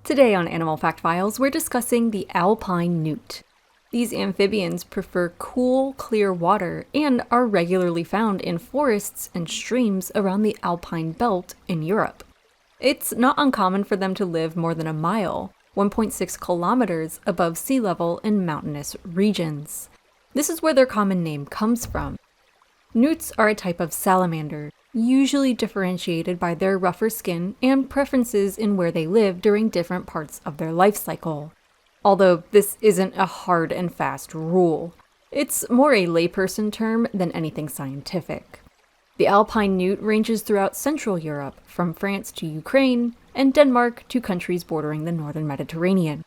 Today on Animal Fact Files, we're discussing the Alpine newt. These amphibians prefer cool, clear water and are regularly found in forests and streams around the Alpine belt in Europe. It's not uncommon for them to live more than a mile, 1.6 kilometers above sea level in mountainous regions. This is where their common name comes from. Newts are a type of salamander, usually differentiated by their rougher skin and preferences in where they live during different parts of their life cycle. Although this isn't a hard and fast rule. It's more a layperson term than anything scientific. The Alpine newt ranges throughout Central Europe, from France to Ukraine, and Denmark to countries bordering the northern Mediterranean.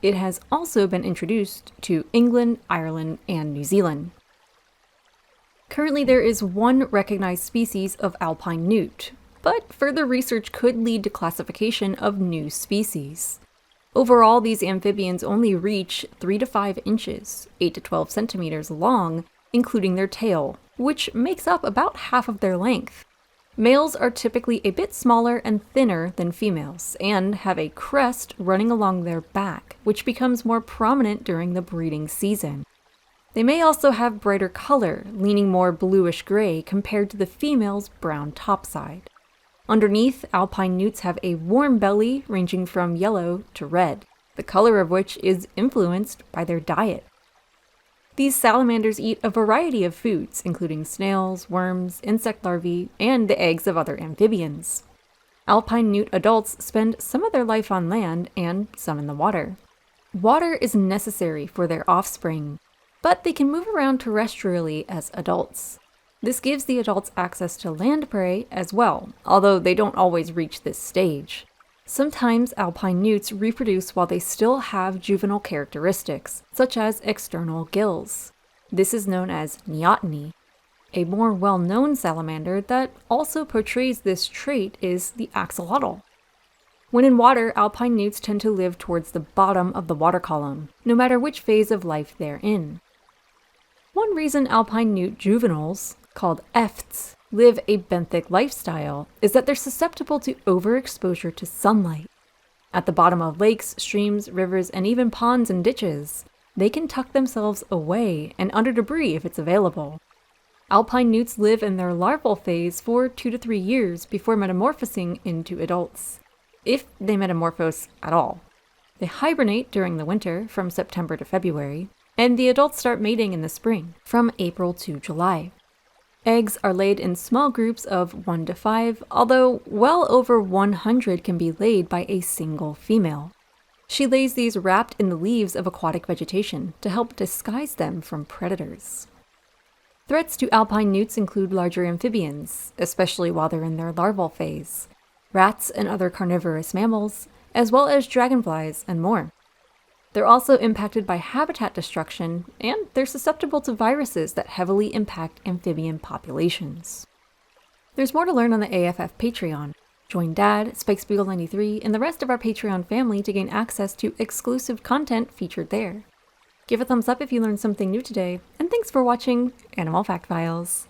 It has also been introduced to England, Ireland, and New Zealand. Currently, there is one recognized species of Alpine newt, but further research could lead to classification of new species. Overall, these amphibians only reach 3 to 5 inches, 8 to 12 centimeters long, including their tail, which makes up about half of their length. Males are typically a bit smaller and thinner than females, and have a crest running along their back, which becomes more prominent during the breeding season. They may also have brighter color, leaning more bluish-gray compared to the female's brown topside. Underneath, Alpine newts have a warm belly ranging from yellow to red, the color of which is influenced by their diet. These salamanders eat a variety of foods, including snails, worms, insect larvae, and the eggs of other amphibians. Alpine newt adults spend some of their life on land and some in the water. Water is necessary for their offspring, but they can move around terrestrially as adults. This gives the adults access to land prey as well, although they don't always reach this stage. Sometimes alpine newts reproduce while they still have juvenile characteristics, such as external gills. This is known as neoteny. A more well-known salamander that also portrays this trait is the axolotl. When in water, alpine newts tend to live towards the bottom of the water column, no matter which phase of life they're in. One reason alpine newt juveniles, called efts, live a benthic lifestyle is that they're susceptible to overexposure to sunlight. At the bottom of lakes, streams, rivers, and even ponds and ditches, they can tuck themselves away and under debris if it's available. Alpine newts live in their larval phase for 2 to 3 years before metamorphosing into adults, if they metamorphose at all. They hibernate during the winter from September to February, and the adults start mating in the spring, from April to July. Eggs are laid in small groups of 1 to 5, although well over 100 can be laid by a single female. She lays these wrapped in the leaves of aquatic vegetation to help disguise them from predators. Threats to alpine newts include larger amphibians, especially while they're in their larval phase, rats and other carnivorous mammals, as well as dragonflies and more. They're also impacted by habitat destruction, and they're susceptible to viruses that heavily impact amphibian populations. There's more to learn on the AFF Patreon. Join Dad, SpikeSpiegel93, and the rest of our Patreon family to gain access to exclusive content featured there. Give a thumbs up if you learned something new today, and thanks for watching Animal Fact Files.